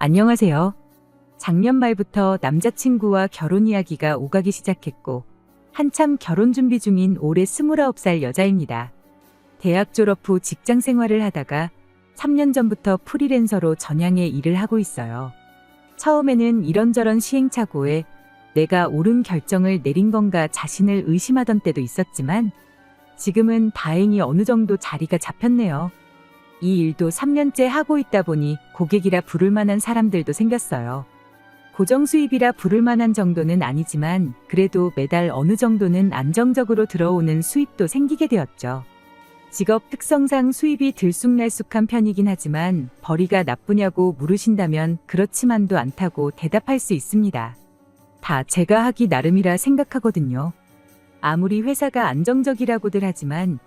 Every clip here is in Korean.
안녕하세요. 작년 말부터 남자친구와 결혼 이야기가 오가기 시작했고, 한참 결혼 준비 중인 올해 29살 여자입니다. 대학 졸업 후 직장 생활을 하다가 3년 전부터 프리랜서로 전향의 일을 하고 있어요. 처음에는 이런저런 시행착오에 내가 옳은 결정을 내린 건가 자신을 의심하던 때도 있었지만, 지금은 다행히 어느 정도 자리가 잡혔네요. 이 일도 3년째 하고 있다 보니 고객이라 부를 만한 사람들도 생겼어요. 고정 수입이라 부를 만한 정도는 아니지만 그래도 매달 어느 정도는 안정적으로 들어오는 수입도 생기게 되었죠. 직업 특성상 수입이 들쑥날쑥한 편이긴 하지만 벌이가 나쁘냐고 물으신다면 그렇지만도 않다고 대답할 수 있습니다. 다 제가 하기 나름이라 생각하거든요. 아무리 회사가 안정적이라고들 하지만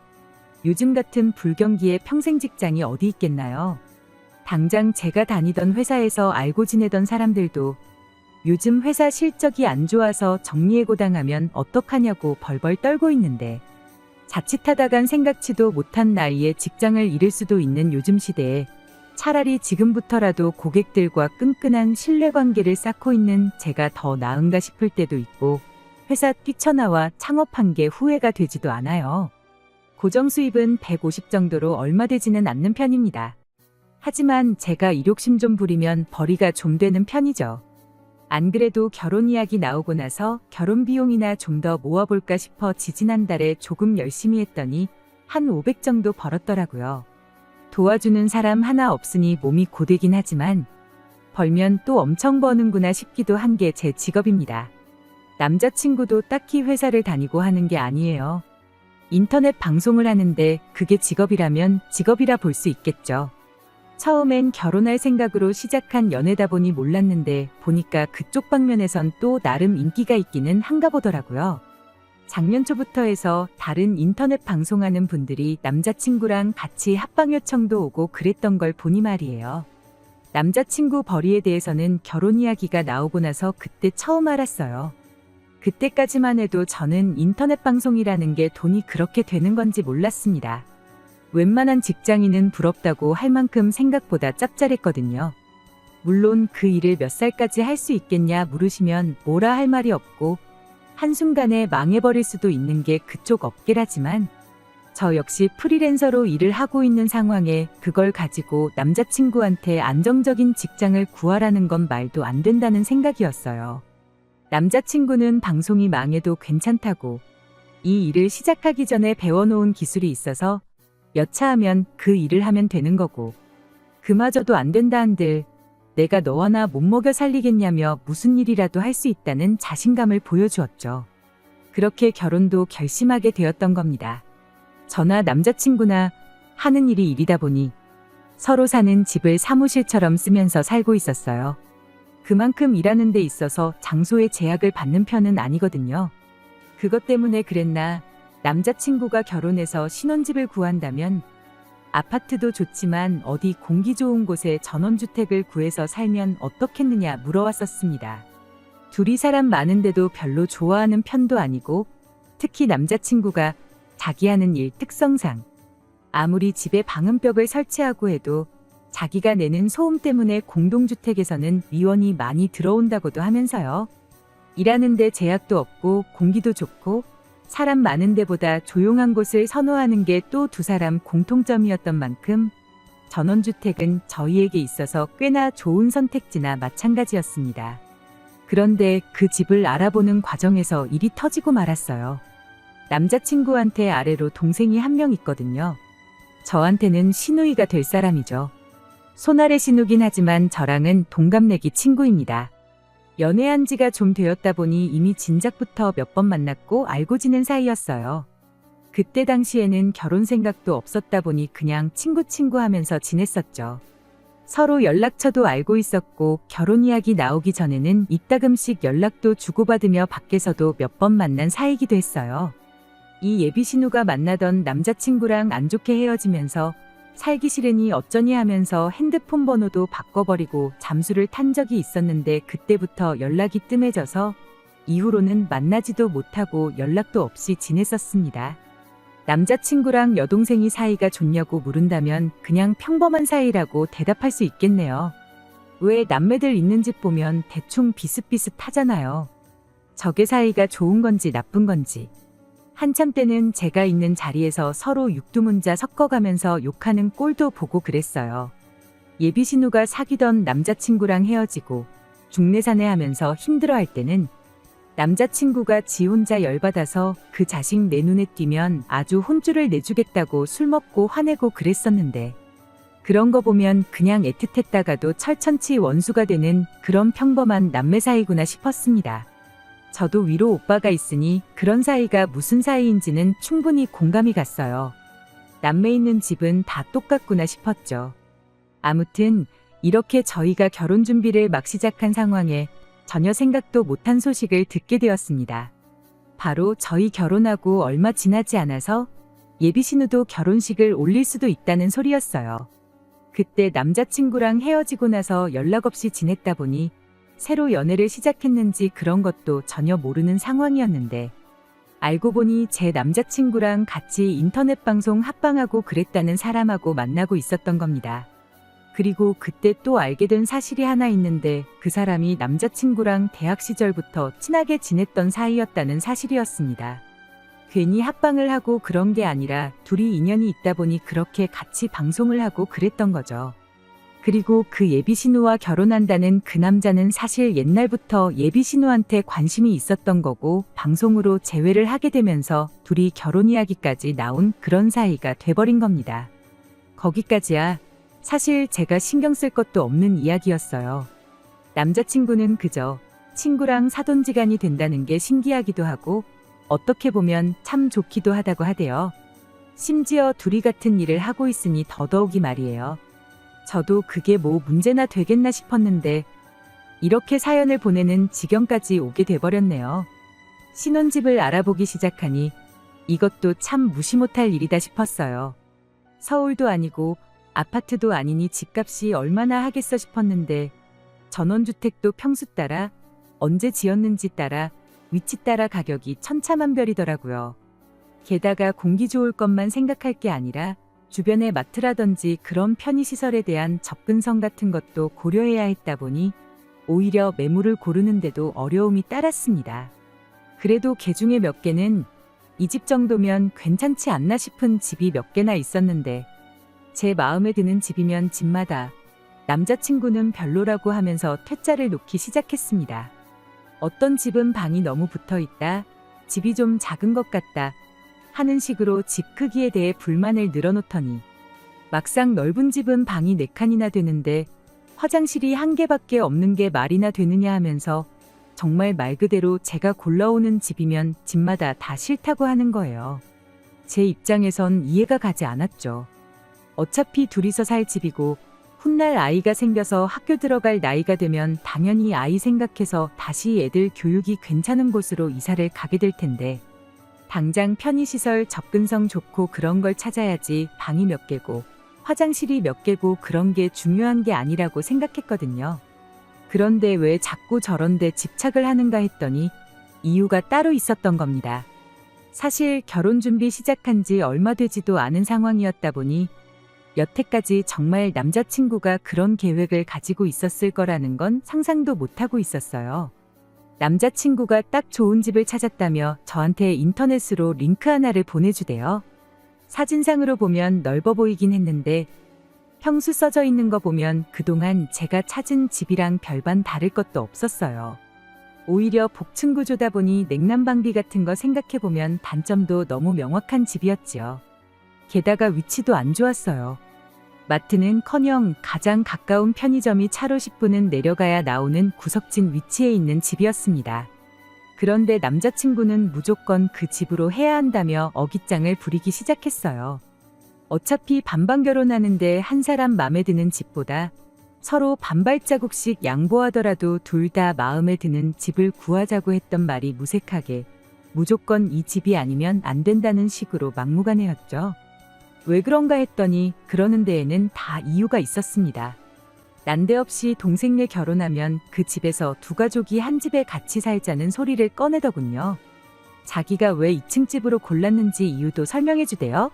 요즘 같은 불경기에 평생 직장이 어디 있겠나요? 당장 제가 다니던 회사에서 알고 지내던 사람들도 요즘 회사 실적이 안 좋아서 정리해고당하면 어떡하냐고 벌벌 떨고 있는데, 자칫하다간 생각지도 못한 나이에 직장을 잃을 수도 있는 요즘 시대에 차라리 지금부터라도 고객들과 끈끈한 신뢰관계를 쌓고 있는 제가 더 나은가 싶을 때도 있고, 회사 뛰쳐나와 창업한 게 후회가 되지도 않아요. 고정 수입은 150 정도로 얼마 되지는 않는 편입니다. 하지만 제가 일욕심 좀 부리면 벌이가 좀 되는 편이죠. 안 그래도 결혼 이야기 나오고 나서 결혼 비용이나 좀 더 모아볼까 싶어 지지난달에 조금 열심히 했더니 한 500 정도 벌었더라고요. 도와주는 사람 하나 없으니 몸이 고되긴 하지만 벌면 또 엄청 버는구나 싶기도 한 게 제 직업입니다. 남자친구도 딱히 회사를 다니고 하는 게 아니에요. 인터넷 방송을 하는데 그게 직업이라면 직업이라 볼 수 있겠죠. 처음엔 결혼할 생각으로 시작한 연애다 보니 몰랐는데 보니까 그쪽 방면에선 또 나름 인기가 있기는 한가 보더라고요. 작년 초부터 해서 다른 인터넷 방송하는 분들이 남자친구랑 같이 합방 요청도 오고 그랬던 걸 보니 말이에요. 남자친구 벌이에 대해서는 결혼 이야기가 나오고 나서 그때 처음 알았어요. 그때까지만 해도 저는 인터넷 방송이라는 게 돈이 그렇게 되는 건지 몰랐습니다. 웬만한 직장인은 부럽다고 할 만큼 생각보다 짭짤했거든요. 물론 그 일을 몇 살까지 할 수 있겠냐 물으시면 뭐라 할 말이 없고 한순간에 망해버릴 수도 있는 게 그쪽 업계라지만 저 역시 프리랜서로 일을 하고 있는 상황에 그걸 가지고 남자친구한테 안정적인 직장을 구하라는 건 말도 안 된다는 생각이었어요. 남자친구는 방송이 망해도 괜찮다고, 이 일을 시작하기 전에 배워놓은 기술이 있어서 여차하면 그 일을 하면 되는 거고, 그마저도 안 된다 한들 내가 너와 나 못 먹여 살리겠냐며 무슨 일이라도 할 수 있다는 자신감을 보여주었죠. 그렇게 결혼도 결심하게 되었던 겁니다. 저나 남자친구나 하는 일이 일이다 보니 서로 사는 집을 사무실처럼 쓰면서 살고 있었어요. 그만큼 일하는 데 있어서 장소의 제약을 받는 편은 아니거든요. 그것 때문에 그랬나 남자친구가 결혼해서 신혼집을 구한다면 아파트도 좋지만 어디 공기 좋은 곳에 전원주택을 구해서 살면 어떻겠느냐 물어왔었습니다. 둘이 사람 많은데도 별로 좋아하는 편도 아니고, 특히 남자친구가 자기 하는 일 특성상 아무리 집에 방음벽을 설치하고 해도 자기가 내는 소음 때문에 공동주택에서는 미원이 많이 들어온다고도 하면서요. 일하는데 제약도 없고 공기도 좋고 사람 많은 데보다 조용한 곳을 선호하는 게 또 두 사람 공통점이었던 만큼 전원주택은 저희에게 있어서 꽤나 좋은 선택지나 마찬가지였습니다. 그런데 그 집을 알아보는 과정에서 일이 터지고 말았어요. 남자친구한테 아래로 동생이 한 명 있거든요. 저한테는 시누이가 될 사람이죠. 손아래 시누긴 하지만 저랑은 동갑내기 친구입니다. 연애한 지가 좀 되었다 보니 이미 진작부터 몇 번 만났고 알고 지낸 사이였어요. 그때 당시에는 결혼 생각도 없었다 보니 그냥 친구 하면서 지냈었죠. 서로 연락처도 알고 있었고 결혼 이야기 나오기 전에는 이따금씩 연락도 주고받으며 밖에서도 몇 번 만난 사이기도 했어요. 이 예비 신우가 만나던 남자친구랑 안 좋게 헤어지면서 살기 싫으니 어쩌니 하면서 핸드폰 번호도 바꿔버리고 잠수를 탄 적이 있었는데 그때부터 연락이 뜸해져서 이후로는 만나지도 못하고 연락도 없이 지냈었습니다. 남자친구랑 여동생이 사이가 좋냐고 물은다면 그냥 평범한 사이라고 대답할 수 있겠네요. 왜 남매들 있는 집 보면 대충 비슷비슷하잖아요. 저게 사이가 좋은 건지 나쁜 건지. 한참 때는 제가 있는 자리에서 서로 육두문자 섞어가면서 욕하는 꼴도 보고 그랬어요. 예비 신우가 사귀던 남자친구랑 헤어지고 중내사내 하면서 힘들어할 때는 남자친구가 지 혼자 열받아서 그 자식 내 눈에 띄면 아주 혼쭐을 내주겠다고 술 먹고 화내고 그랬었는데, 그런 거 보면 그냥 애틋했다가도 철천치 원수가 되는 그런 평범한 남매 사이구나 싶었습니다. 저도 위로 오빠가 있으니 그런 사이가 무슨 사이인지는 충분히 공감이 갔어요. 남매 있는 집은 다 똑같구나 싶었죠. 아무튼 이렇게 저희가 결혼 준비를 막 시작한 상황에 전혀 생각도 못한 소식을 듣게 되었습니다. 바로 저희 결혼하고 얼마 지나지 않아서 예비 신우도 결혼식을 올릴 수도 있다는 소리였어요. 그때 남자친구랑 헤어지고 나서 연락 없이 지냈다 보니 새로 연애를 시작했는지 그런 것도 전혀 모르는 상황이었는데, 알고 보니 제 남자친구랑 같이 인터넷 방송 합방하고 그랬다는 사람하고 만나고 있었던 겁니다. 그리고 그때 또 알게 된 사실이 하나 있는데, 그 사람이 남자친구랑 대학 시절부터 친하게 지냈던 사이였다는 사실이었습니다. 괜히 합방을 하고 그런 게 아니라 둘이 인연이 있다 보니 그렇게 같이 방송을 하고 그랬던 거죠. 그리고 그 예비 신우와 결혼한다는 그 남자는 사실 옛날부터 예비 신우한테 관심이 있었던 거고, 방송으로 재회를 하게 되면서 둘이 결혼 이야기까지 나온 그런 사이가 돼버린 겁니다. 거기까지야 사실 제가 신경 쓸 것도 없는 이야기였어요. 남자친구는 그저 친구랑 사돈지간이 된다는 게 신기하기도 하고 어떻게 보면 참 좋기도 하다고 하대요. 심지어 둘이 같은 일을 하고 있으니 더더욱이 말이에요. 저도 그게 뭐 문제나 되겠나 싶었는데 이렇게 사연을 보내는 지경까지 오게 돼버렸네요. 신혼집을 알아보기 시작하니 이것도 참 무시 못할 일이다 싶었어요. 서울도 아니고 아파트도 아니니 집값이 얼마나 하겠어 싶었는데, 전원주택도 평수 따라, 언제 지었는지 따라, 위치 따라 가격이 천차만별이더라고요. 게다가 공기 좋을 것만 생각할 게 아니라 주변의 마트라든지 그런 편의시설에 대한 접근성 같은 것도 고려해야 했다 보니 오히려 매물을 고르는데도 어려움이 따랐습니다. 그래도 개중에 몇 개는 이 집 정도면 괜찮지 않나 싶은 집이 몇 개나 있었는데, 제 마음에 드는 집이면 집마다 남자친구는 별로라고 하면서 퇴짜를 놓기 시작했습니다. 어떤 집은 방이 너무 붙어 있다, 집이 좀 작은 것 같다 하는 식으로 집 크기에 대해 불만을 늘어놓더니, 막상 넓은 집은 방이 4칸이나 되는데 화장실이 1개밖에 없는 게 말이나 되느냐 하면서 정말 말 그대로 제가 골라오는 집이면 집마다 다 싫다고 하는 거예요. 제 입장에선 이해가 가지 않았죠. 어차피 둘이서 살 집이고 훗날 아이가 생겨서 학교 들어갈 나이가 되면 당연히 아이 생각해서 다시 애들 교육이 괜찮은 곳으로 이사를 가게 될 텐데, 당장 편의시설 접근성 좋고 그런 걸 찾아야지 방이 몇 개고 화장실이 몇 개고 그런 게 중요한 게 아니라고 생각했거든요. 그런데 왜 자꾸 저런 데 집착을 하는가 했더니 이유가 따로 있었던 겁니다. 사실 결혼 준비 시작한 지 얼마 되지도 않은 상황이었다 보니 여태까지 정말 남자친구가 그런 계획을 가지고 있었을 거라는 건 상상도 못하고 있었어요. 남자친구가 딱 좋은 집을 찾았다며 저한테 인터넷으로 링크 하나를 보내주대요. 사진상으로 보면 넓어 보이긴 했는데 평수 써져 있는 거 보면 그동안 제가 찾은 집이랑 별반 다를 것도 없었어요. 오히려 복층 구조다 보니 냉난방비 같은 거 생각해보면 단점도 너무 명확한 집이었지요. 게다가 위치도 안 좋았어요. 마트는커녕 가장 가까운 편의점이 차로 10분은 내려가야 나오는 구석진 위치에 있는 집이었습니다. 그런데 남자친구는 무조건 그 집으로 해야 한다며 어깃장을 부리기 시작했어요. 어차피 반반 결혼하는데 한 사람 마음에 드는 집보다 서로 반발자국씩 양보하더라도 둘 다 마음에 드는 집을 구하자고 했던 말이 무색하게 무조건 이 집이 아니면 안 된다는 식으로 막무가내였죠. 왜 그런가 했더니 그러는 데에는 다 이유가 있었습니다. 난데없이 동생네 결혼하면 그 집에서 두 가족이 한 집에 같이 살자는 소리를 꺼내더군요. 자기가 왜 2층 집으로 골랐는지 이유도 설명해 주대요.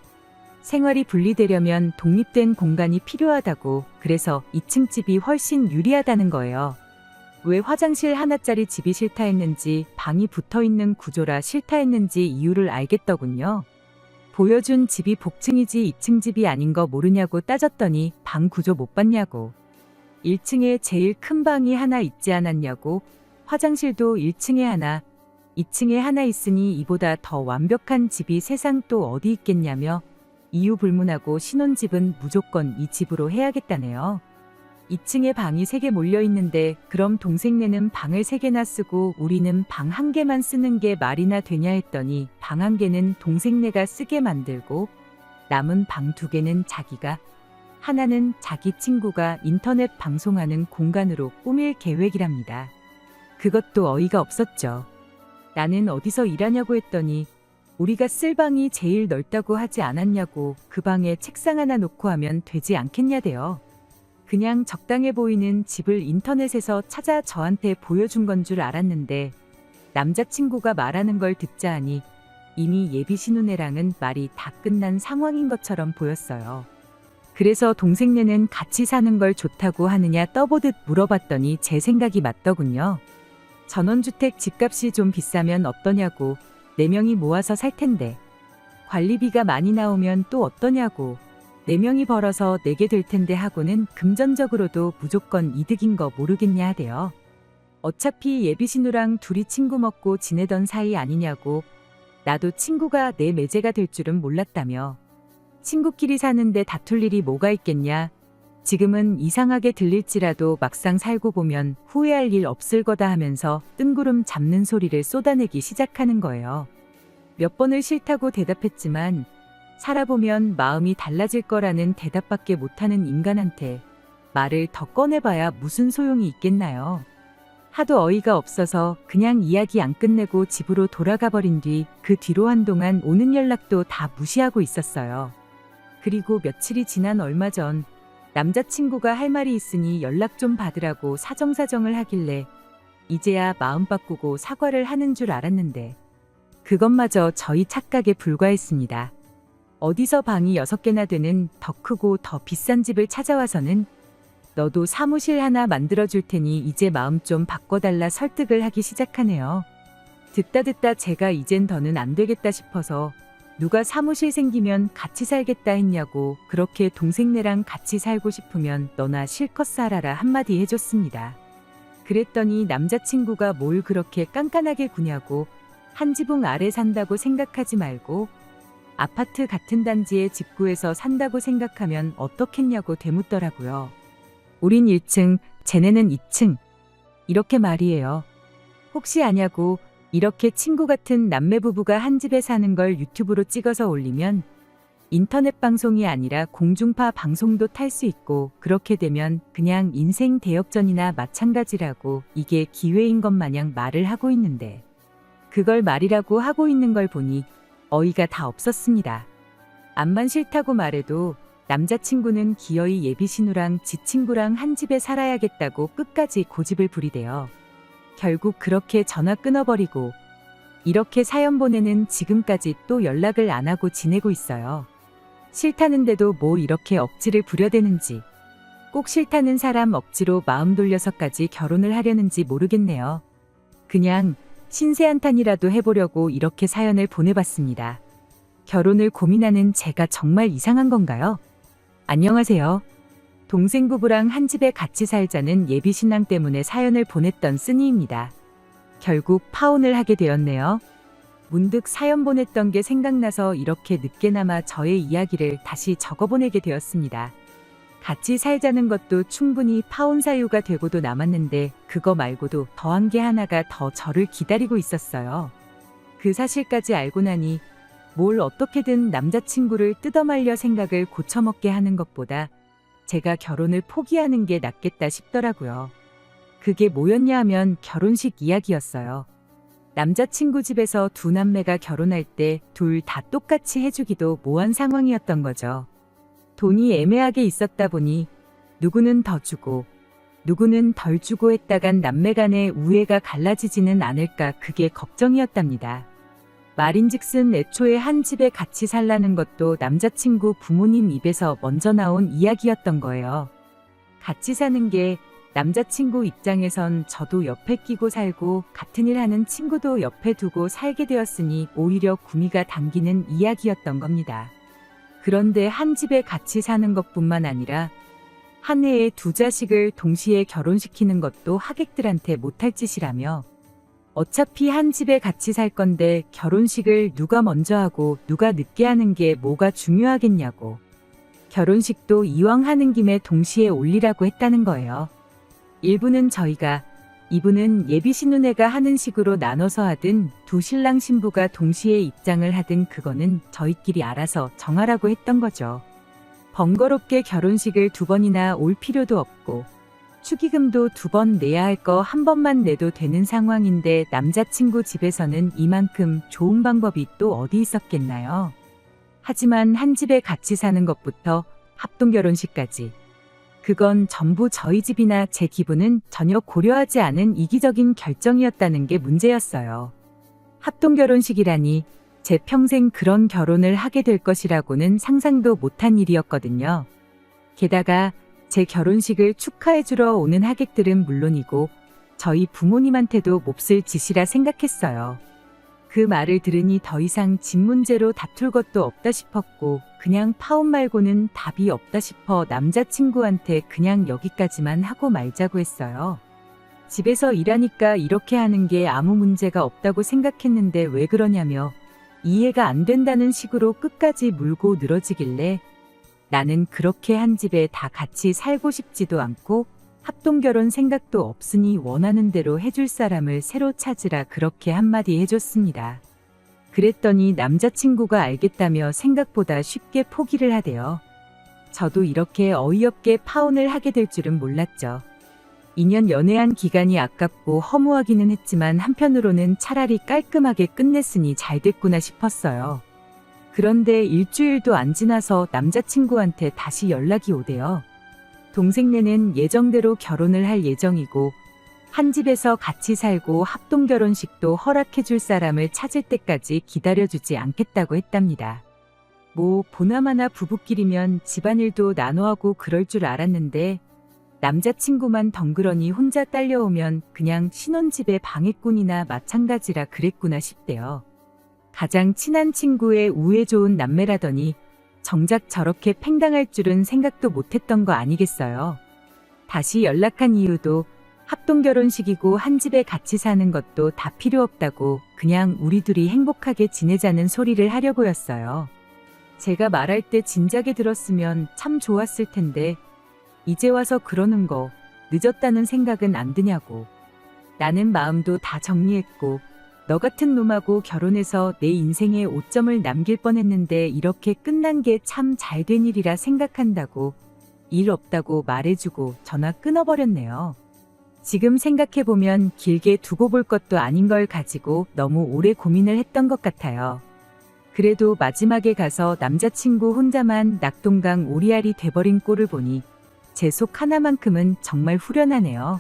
생활이 분리되려면 독립된 공간이 필요하다고, 그래서 2층 집이 훨씬 유리하다는 거예요. 왜 화장실 하나짜리 집이 싫다 했는지, 방이 붙어있는 구조라 싫다 했는지 이유를 알겠더군요. 보여준 집이 복층이지 2층 집이 아닌 거 모르냐고 따졌더니 방 구조 못 봤냐고. 1층에 제일 큰 방이 하나 있지 않았냐고. 화장실도 1층에 하나, 2층에 하나 있으니 이보다 더 완벽한 집이 세상 또 어디 있겠냐며 이유 불문하고 신혼집은 무조건 이 집으로 해야겠다네요. 2층에 방이 3개 몰려 있는데 그럼 동생네는 방을 3개나 쓰고 우리는 방 1개만 쓰는 게 말이나 되냐 했더니 방 1개는 동생네가 쓰게 만들고 남은 방 2개는 자기가, 하나는 자기 친구가 인터넷 방송하는 공간으로 꾸밀 계획이랍니다. 그것도 어이가 없었죠. 나는 어디서 일하냐고 했더니 우리가 쓸 방이 제일 넓다고 하지 않았냐고. 그 방에 책상 하나 놓고 하면 되지 않겠냐대요. 그냥 적당해 보이는 집을 인터넷에서 찾아 저한테 보여준 건 줄 알았는데 남자친구가 말하는 걸 듣자 하니 이미 예비 신혼애랑은 말이 다 끝난 상황인 것처럼 보였어요. 그래서 동생네는 같이 사는 걸 좋다고 하느냐 떠보듯 물어봤더니 제 생각이 맞더군요. 전원주택 집값이 좀 비싸면 어떠냐고. 4명이 모아서 살 텐데. 관리비가 많이 나오면 또 어떠냐고. 4명이 벌어서 내게 될 텐데 하고는 금전적으로도 무조건 이득인 거 모르겠냐 하대요. 어차피 예비신우랑 둘이 친구 먹고 지내던 사이 아니냐고. 나도 친구가 내 매제가 될 줄은 몰랐다며. 친구끼리 사는데 다툴 일이 뭐가 있겠냐. 지금은 이상하게 들릴지라도 막상 살고 보면 후회할 일 없을 거다 하면서 뜬구름 잡는 소리를 쏟아내기 시작하는 거예요. 몇 번을 싫다고 대답했지만 살아보면 마음이 달라질 거라는 대답밖에 못하는 인간한테 말을 더 꺼내봐야 무슨 소용이 있겠나요. 하도 어이가 없어서 그냥 이야기 안 끝내고 집으로 돌아가 버린 뒤 그 뒤로 한동안 오는 연락도 다 무시하고 있었어요. 그리고 며칠이 지난 얼마 전 남자친구가 할 말이 있으니 연락 좀 받으라고 사정사정을 하길래 이제야 마음 바꾸고 사과를 하는 줄 알았는데 그것마저 저희 착각에 불과했습니다. 어디서 방이 6개나 되는 더 크고 더 비싼 집을 찾아와서는 너도 사무실 하나 만들어줄 테니 이제 마음 좀 바꿔달라 설득을 하기 시작하네요. 듣다 제가 이젠 더는 안 되겠다 싶어서 누가 사무실 생기면 같이 살겠다 했냐고. 그렇게 동생네랑 같이 살고 싶으면 너나 실컷 살아라 한마디 해줬습니다. 그랬더니 남자친구가 뭘 그렇게 깐깐하게 구냐고. 한 지붕 아래 산다고 생각하지 말고 아파트 같은 단지에 집 구해서 산다고 생각하면 어떻겠냐고 되묻더라고요. 우린 1층, 쟤네는 2층. 이렇게 말이에요. 혹시 아냐고. 이렇게 친구 같은 남매 부부가 한 집에 사는 걸 유튜브로 찍어서 올리면 인터넷 방송이 아니라 공중파 방송도 탈 수 있고 그렇게 되면 그냥 인생 대역전이나 마찬가지라고. 이게 기회인 것 마냥 말을 하고 있는데 그걸 말이라고 하고 있는 걸 보니 어이가 다 없었습니다. 암만 싫다고 말해도 남자친구는 기어이 예비신우랑 지 친구랑 한 집에 살아야겠다고 끝까지 고집을 부리대요. 결국 그렇게 전화 끊어버리고 이렇게 사연 보내는 지금까지 또 연락을 안 하고 지내고 있어요. 싫다는데도 뭐 이렇게 억지를 부려대는지, 꼭 싫다는 사람 억지로 마음 돌려서까지 결혼을 하려는지 모르겠네요. 그냥 신세한탄이라도 해보려고 이렇게 사연을 보내봤습니다. 결혼을 고민하는 제가 정말 이상한 건가요? 안녕하세요. 동생 부부랑 한 집에 같이 살자는 예비신랑 때문에 사연을 보냈던 쓰니입니다. 결국 파혼을 하게 되었네요. 문득 사연 보냈던 게 생각나서 이렇게 늦게나마 저의 이야기를 다시 적어보내게 되었습니다. 같이 살자는 것도 충분히 파혼 사유가 되고도 남았는데 그거 말고도 더한 게 하나가 더 저를 기다리고 있었어요. 그 사실까지 알고 나니 뭘 어떻게든 남자친구를 뜯어말려 생각을 고쳐먹게 하는 것보다 제가 결혼을 포기하는 게 낫겠다 싶더라고요. 그게 뭐였냐 하면 결혼식 이야기였어요. 남자친구 집에서 두 남매가 결혼할 때 둘 다 똑같이 해주기도 뭐한 상황이었던 거죠. 돈이 애매하게 있었다 보니 누구는 더 주고 누구는 덜 주고 했다간 남매 간의 우애가 갈라지지는 않을까 그게 걱정이었답니다. 말인즉슨 애초에 한 집에 같이 살라는 것도 남자친구 부모님 입에서 먼저 나온 이야기였던 거예요. 같이 사는 게 남자친구 입장에선 저도 옆에 끼고 살고 같은 일 하는 친구도 옆에 두고 살게 되었으니 오히려 구미가 당기는 이야기였던 겁니다. 그런데 한 집에 같이 사는 것뿐만 아니라 한 해에 두 자식을 동시에 결혼시키는 것도 하객들한테 못할 짓이라며 어차피 한 집에 같이 살 건데 결혼식을 누가 먼저 하고 누가 늦게 하는 게 뭐가 중요하겠냐고 결혼식도 이왕 하는 김에 동시에 올리라고 했다는 거예요. 일부는 저희가, 이부는 예비 신혼회가 하는 식으로 나눠서 하든 두 신랑 신부가 동시에 입장을 하든 그거는 저희끼리 알아서 정하라고 했던 거죠. 번거롭게 결혼식을 두 번이나 올 필요도 없고 축의금도 두 번 내야 할 거 한 번만 내도 되는 상황인데 남자친구 집에서는 이만큼 좋은 방법이 또 어디 있었겠나요? 하지만 한 집에 같이 사는 것부터 합동결혼식까지 그건 전부 저희 집이나 제 기분은 전혀 고려하지 않은 이기적인 결정이었다는 게 문제였어요. 합동결혼식이라니 제 평생 그런 결혼을 하게 될 것이라고는 상상도 못한 일이었거든요. 게다가 제 결혼식을 축하해주러 오는 하객들은 물론이고 저희 부모님한테도 몹쓸 짓이라 생각했어요. 그 말을 들으니 더 이상 집 문제로 다툴 것도 없다 싶었고 그냥 파혼 말고는 답이 없다 싶어 남자친구한테 그냥 여기까지만 하고 말자고 했어요. 집에서 일하니까 이렇게 하는 게 아무 문제가 없다고 생각했는데 왜 그러냐며 이해가 안 된다는 식으로 끝까지 물고 늘어지길래 나는 그렇게 한 집에 다 같이 살고 싶지도 않고 합동결혼 생각도 없으니 원하는 대로 해줄 사람을 새로 찾으라 그렇게 한마디 해줬습니다. 그랬더니 남자친구가 알겠다며 생각보다 쉽게 포기를 하대요. 저도 이렇게 어이없게 파혼을 하게 될 줄은 몰랐죠. 2년 연애한 기간이 아깝고 허무하기는 했지만 한편으로는 차라리 깔끔하게 끝냈으니 잘 됐구나 싶었어요. 그런데 일주일도 안 지나서 남자친구한테 다시 연락이 오대요. 동생네는 예정대로 결혼을 할 예정이고 한 집에서 같이 살고 합동결혼식도 허락해줄 사람을 찾을 때까지 기다려주지 않겠다고 했답니다. 뭐 보나마나 부부끼리면 집안일도 나눠하고 그럴 줄 알았는데 남자친구만 덩그러니 혼자 딸려오면 그냥 신혼집의 방해꾼이나 마찬가지라 그랬구나 싶대요. 가장 친한 친구의 우애 좋은 남매라더니 정작 저렇게 팽당할 줄은 생각도 못했던 거 아니겠어요. 다시 연락한 이유도 합동결혼식이고 한 집에 같이 사는 것도 다 필요 없다고 그냥 우리 둘이 행복하게 지내자는 소리를 하려고였어요. 제가 말할 때 진작에 들었으면 참 좋았을 텐데 이제 와서 그러는 거 늦었다는 생각은 안 드냐고. 나는 마음도 다 정리했고 너 같은 놈하고 결혼해서 내 인생에 오점을 남길 뻔했는데 이렇게 끝난 게 참 잘된 일이라 생각한다고 일 없다고 말해주고 전화 끊어버렸네요. 지금 생각해보면 길게 두고 볼 것도 아닌 걸 가지고 너무 오래 고민을 했던 것 같아요. 그래도 마지막에 가서 남자친구 혼자만 낙동강 오리알이 돼버린 꼴을 보니 제 속 하나만큼은 정말 후련하네요.